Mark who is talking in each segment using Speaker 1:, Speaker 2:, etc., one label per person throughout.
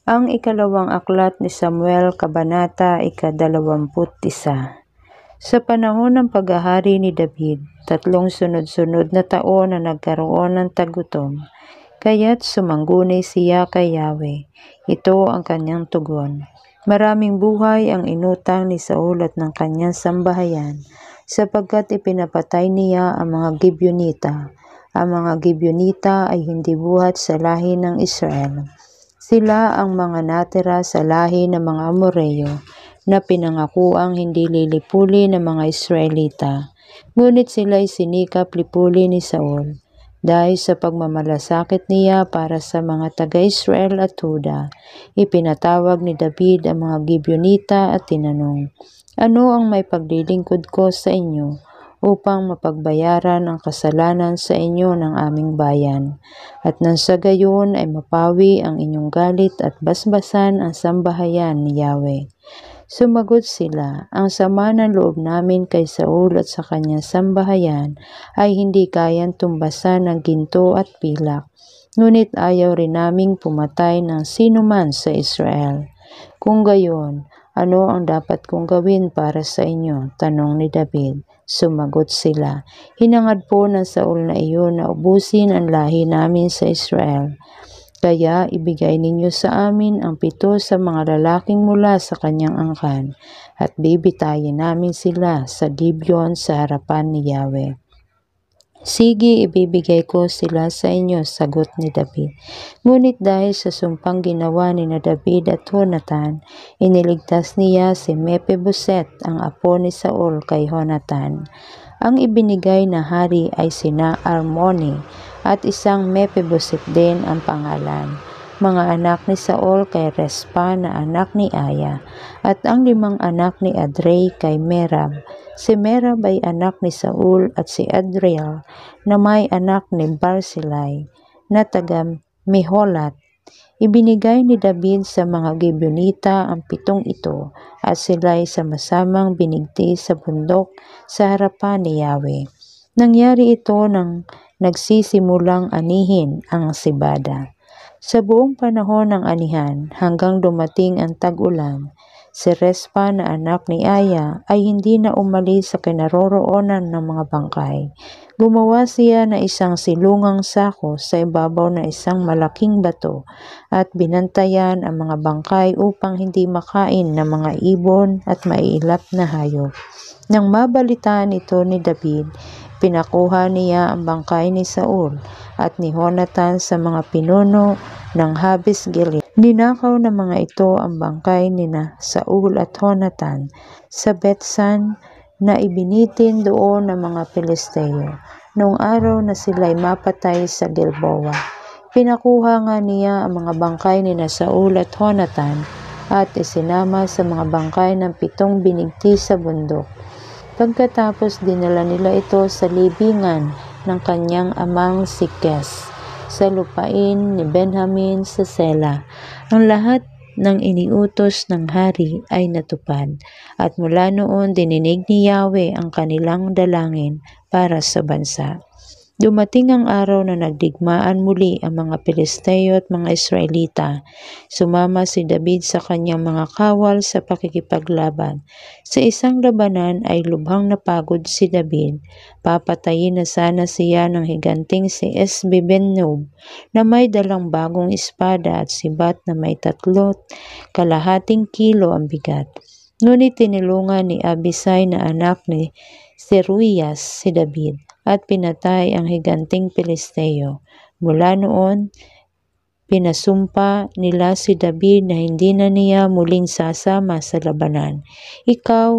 Speaker 1: Ang ikalawang aklat ni Samuel, Kabanata 21. Sa panahon ng paghahari ni David, 3 sunod-sunod na taon na nagkaroon ng tagutom, kaya't sumangguni siya kay Yahweh. Ito ang kanyang tugon. Maraming buhay ang inutang ni Saul at ng kanyang sambahayan, sapagkat ipinapatay niya ang mga Gibeonita. Ang mga Gibeonita ay hindi buhat sa lahi ng Israel. Sila ang mga natira sa lahi ng mga Amoreo na pinangakuang hindi lilipuli ng mga Israelita. Ngunit sila'y sinikap lipuli ni Saul. Dahil sa pagmamalasakit niya para sa mga taga-Israel at Huda, ipinatawag ni David ang mga Gibeonita at tinanong, "Ano ang may paglilingkod ko sa inyo upang mapagbayaran ang kasalanan sa inyo ng aming bayan, at nang sa gayon ay mapawi ang inyong galit at basbasan ang sambahayan ni Yahweh?" Sumagot sila, "Ang sama ng loob namin kay Saul at sa kanyang sambahayan ay hindi kayang tumbasan ng ginto at pilak, ngunit ayaw rin naming pumatay ng sinuman sa Israel. Kung gayon, ano ang dapat kong gawin para sa inyo?" tanong ni David. Sumagot sila, "Hinangad po ng Saul na iyon na ubusin ang lahi namin sa Israel. Kaya ibigay ninyo sa amin ang 7 sa mga lalaking mula sa kanyang angkan, at bibitayin namin sila sa Gibeon sa harapan ni Yahweh." "Sige, ibibigay ko sila sa inyo," sagot ni David. Ngunit dahil sa sumpang ginawa ni na David at Jonathan, iniligtas niya si Mephiboset, ang apo ni Saul, kay Jonathan. Ang ibinigay na hari ay sina Armoni, at isang Mephiboset din ang pangalan. Mga anak ni Saul kay Respa na anak ni Aya, at ang 5 anak ni Adrei kay Merab. Si Merab ay anak ni Saul, at si Adriel na may anak ni Barzillai na taga Meholat. Ibinigay ni David sa mga Gibeonita ang 7 ito, at sila'y sama-samang binigti sa bundok sa harapan ni Yahweh. Nangyari ito nang nagsisimulang anihin ang sibada. Sa buong panahon ng anihan hanggang dumating ang tag-ulan, si Respa na anak ni Aya ay hindi na umalis sa kinaroroonan ng mga bangkay. Gumawa siya ng isang silungang sako sa ibabaw ng isang malaking bato, at binantayan ang mga bangkay upang hindi makain ng mga ibon at maiilap na hayop. Nang mabalitaan ito ni David, pinakuha niya ang bangkay ni Saul at ni Jonathan sa mga pinuno ng Habes Gilead. Ninakaw ng mga ito ang bangkay ni na Saul at Jonathan sa Bethsan na ibinitin doon ng mga Pilisteo noong araw na sila'y mapatay sa Gilboa. Pinakuha nga niya ang mga bangkay ni na Saul at Jonathan at isinama sa mga bangkay ng 7 binigti sa bundok. Pagkatapos dinala nila ito sa libingan ng kanyang amang si Kes sa lupain ni Benjamin sa Sela. Ang lahat ng iniutos ng hari ay natupad, at mula noon dininig ni Yahweh ang kanilang dalangin para sa bansa. Dumating ang araw na nagdigmaan muli ang mga Pilisteo at mga Israelita. Sumama si David sa kanyang mga kawal sa pakikipaglaban. Sa isang labanan ay lubhang napagod si David. Papatayin na sana siya ng higanting si Esbibenob na may dalang bagong espada at sibat na may 3.5 kilo ang bigat. Ngunit tinulungan ni Abisai na anak ni Seruias si David at pinatay ang higanting Pilisteo. Mula noon, pinasumpa nila si David na hindi na niya muling sasama sa labanan. "Ikaw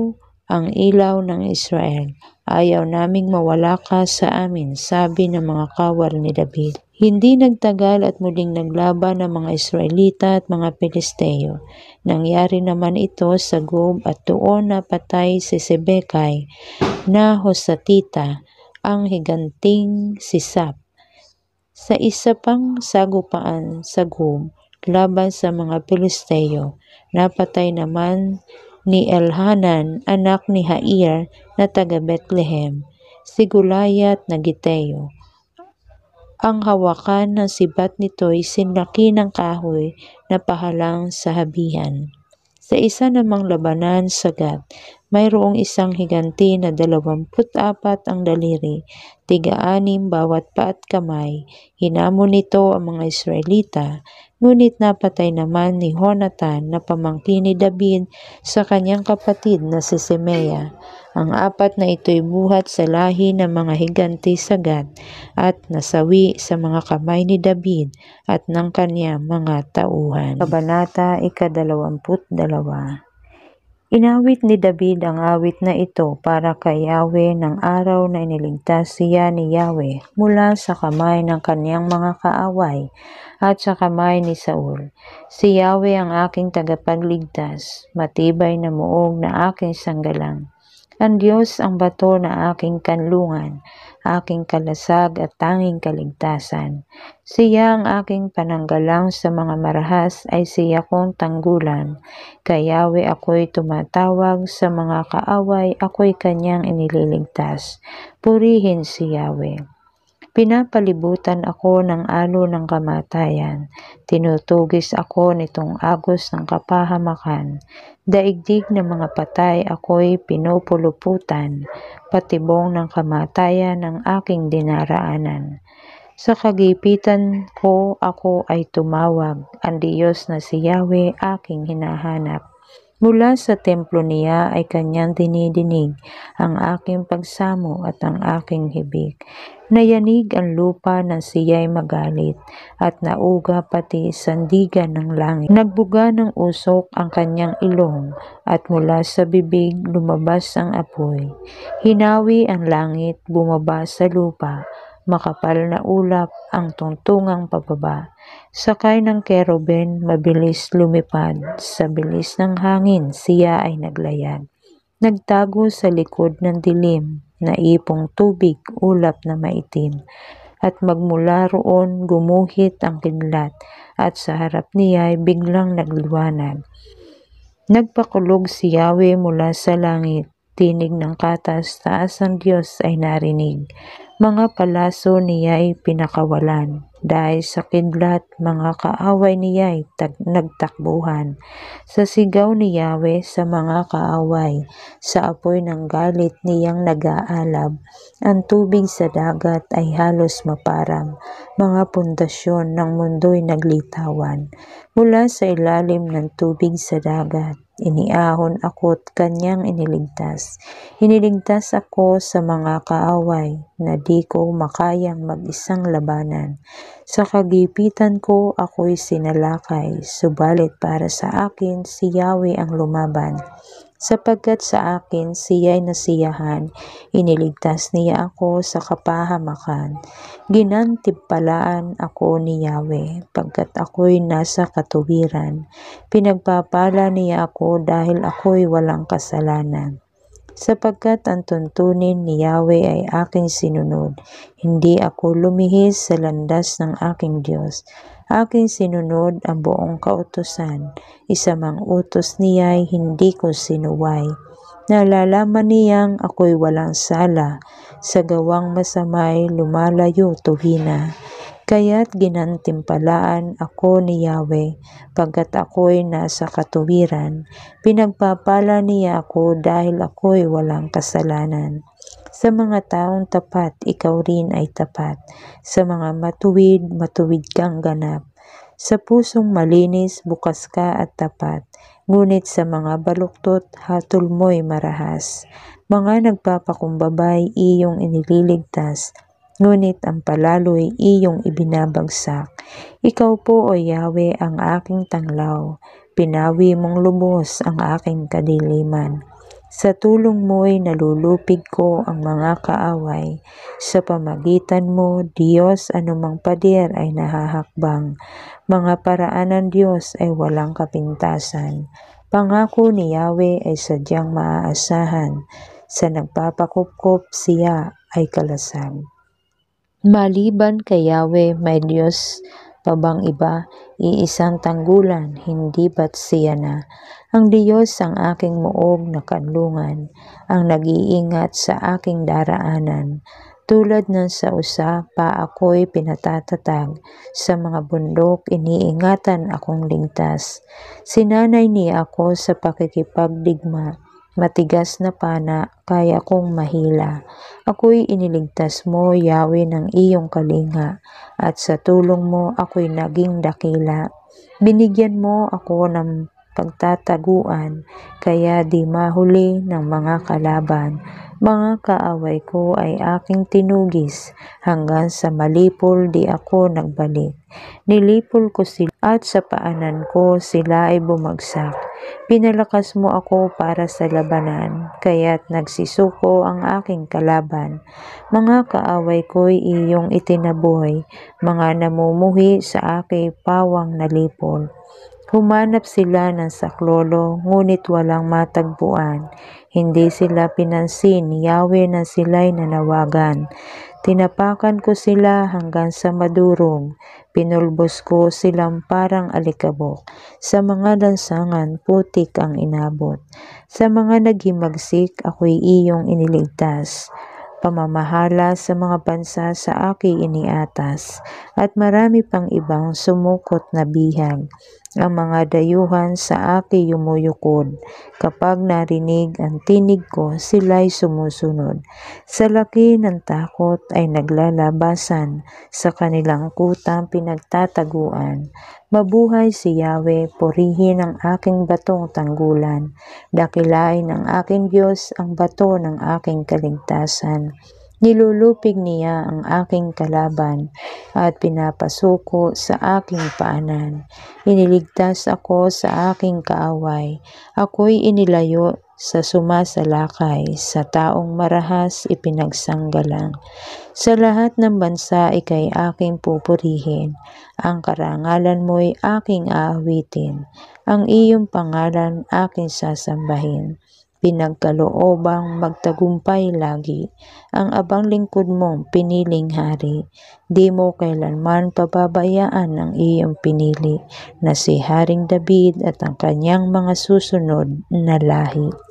Speaker 1: ang ilaw ng Israel. Ayaw naming mawala ka sa amin," sabi ng mga kawal ni David. Hindi nagtagal at muling naglaban ang mga Israelita at mga Pilisteo. Nangyari naman ito sa Gob, at doon napatay si Sibekay na Husatita, ang higanting si Sap. Sa isa pang sagupaan sa Gob laban sa mga Pilisteo, napatay naman ni Elhanan, anak ni Jair na taga Bethlehem, si Gulayat na Giteo. Ang hawakan ng sibat nito'y sinlaki ng kahoy napahalang sa habihan. Sa isa namang labanan sa Gat, mayroong isang higanti na 24 ang daliri, 6 bawat paa at kamay. Hinamon nito ang mga Israelita, ngunit napatay naman ni Jonathan na pamangkin ni David sa kanyang kapatid na si Simea. Ang 4 na ito'y buhat sa lahi ng mga higanti sa Gat at nasawi sa mga kamay ni David at ng kanyang mga tauhan. Kabanata 22. Inawit ni David ang awit na ito para kay Yahweh ng araw na iniligtas siya ni Yahweh mula sa kamay ng kanyang mga kaaway at sa kamay ni Saul. Si Yahweh ang aking tagapagligtas, matibay na muog na aking sanggalang. Ang Diyos ang bato na aking kanlungan, aking kalasag at tanging kaligtasan. Siya ang aking pananggalang sa mga marahas ay siya kong tanggulan. Kay Yahweh ako'y tumatawag, sa mga kaaway ako'y kanyang inililigtas. Purihin si Yahweh. Pinapalibutan ako ng alo ng kamatayan. Tinutugis ako nitong agos ng kapahamakan. Daigdig ng mga patay ako'y pinupuluputan. Patibong ng kamatayan ang aking dinaraanan. Sa kagipitan ko ako ay tumawag. Ang Diyos na si Yahweh aking hinahanap. Mula sa templo niya ay kanyang dinidinig ang aking pagsamo at ang aking hibig. Nayanig ang lupa na siya'y magalit at nauga pati sandigan ng langit. Nagbuga ng usok ang kanyang ilong at mula sa bibig lumabas ang apoy. Hinawi ang langit, bumaba sa lupa. Makapal na ulap ang tungtungang pababa. Sakay ng keruben, mabilis lumipad. Sa bilis ng hangin, siya ay naglayad. Nagtago sa likod ng dilim, naipong tubig, ulap na maitim. At magmula roon, gumuhit ang kidlat, at sa harap niya ay biglang nagliwanag. Nagpakulog si Yahweh mula sa langit. Tinig ng katas, taas ang Diyos ay narinig. Mga palaso niya'y pinakawalan. Dahil sa kidlat, mga kaaway niya'y nagtakbuhan. Sa sigaw ni Yahweh sa mga kaaway, sa apoy ng galit niyang nag-aalab. Ang tubig sa dagat ay halos maparang. Mga pundasyon ng mundo'y naglitawan. Mula sa ilalim ng tubig sa dagat, iniahon ako't kanyang iniligtas. Iniligtas ako sa mga kaaway na di ko makayang mag-isang labanan. Sa kagipitan ko ako'y sinalakay, subalit para sa akin si Yahweh ang lumaban. Sapagkat sa akin siya'y nasiyahan, iniligtas niya ako sa kapahamakan. Ginantimpalaan ako ni Yahweh, pagkat ako'y nasa katuwiran. Pinagpapala niya ako dahil ako'y walang kasalanan. Sapagkat ang tuntunin ni Yahweh ay aking sinunod, hindi ako lumihis sa landas ng aking Diyos. Aking sinunod ang buong kautusan, isa mang utos niya'y hindi ko sinuway. Nalalaman niyang ako'y walang sala, sa gawang masama'y lumalayo tuhina. Kaya't ginantimpalaan ako ni Yahweh, pagkat ako'y nasa katuwiran. Pinagpapala niya ako dahil ako'y walang kasalanan. Sa mga taong tapat, ikaw rin ay tapat. Sa mga matuwid, matuwid kang ganap. Sa pusong malinis, bukas ka at tapat. Ngunit sa mga baluktot, hatol mo'y marahas. Mga nagpapakumbabay, iyong inililigtas. Ngunit ang palalo'y iyong ibinabagsak. Ikaw po, O Yahweh, ang aking tanglaw. Pinawi mong lubos ang aking kadiliman. Sa tulong mo'y nalulupig ko ang mga kaaway. Sa pamagitan mo, Diyos, anumang pader ay nahahakbang. Mga paraan ng Diyos ay walang kapintasan. Pangako ni Yahweh ay sadyang maaasahan. Sa nagpapakupkop siya ay kalasag. Maliban kay Yahweh, may Diyos pa bang iba? Iisang tanggulan, hindi ba't siya na? Ang Diyos ang aking muog na kanlungan, ang nag-iingat sa aking daraanan. Tulad ng sa usa pa ako'y pinatatatag, sa mga bundok iniingatan akong ligtas. Sinanay niya ako sa pakikipagdigma, matigas na pana, kaya kong mahila. Ako'y iniligtas mo, Yahweh, ng iyong kalinga, at sa tulong mo ako'y naging dakila. Binigyan mo ako ng pagtataguan, kaya di mahuli ng mga kalaban. Mga kaaway ko ay aking tinugis, hanggang sa malipol di ako nagbalik. Nilipol ko sila at sa paanan ko sila ay bumagsak. Pinalakas mo ako para sa labanan, kaya't nagsisuko ang aking kalaban. Mga kaaway ko'y iyong itinaboy, mga namumuhi sa aking pawang nalipol. Humanap sila ng saklolo, ngunit walang matagpuan. Hindi sila pinansin ni Yahweh na sila'y nanawagan. Tinapakan ko sila hanggang sa madurog. Pinulbos ko silang parang alikabok. Sa mga lansangan, putik ang inabot. Sa mga naghimagsik, ako'y iyong iniligtas. Pamamahala sa mga bansa sa aking iniatas, at marami pang ibang sumukot na bihag. Ang mga dayuhan sa aking yumuyukod. Kapag narinig ang tinig ko, sila'y sumusunod. Sa laki ng takot ay naglalabasan, sa kanilang kutang pinagtataguan. Mabuhay si Yahweh, purihin ang aking batong tanggulan. Dakilain ng aking Diyos ang bato ng aking kaligtasan. Nilulupig niya ang aking kalaban at pinapasuko sa aking paanan. Iniligtas ako sa aking kaaway. Ako'y inilayo sa sumasalakay, sa taong marahas ipinagsanggalang. Sa lahat ng bansa ika'y aking pupurihin. Ang karangalan mo'y aking aawitin. Ang iyong pangalan aking sasambahin. Pinagkaloobang magtagumpay lagi ang abang lingkod mong piniling hari. Di mo kailanman pababayaan ang iyong pinili na si Haring David at ang kanyang mga susunod na lahi.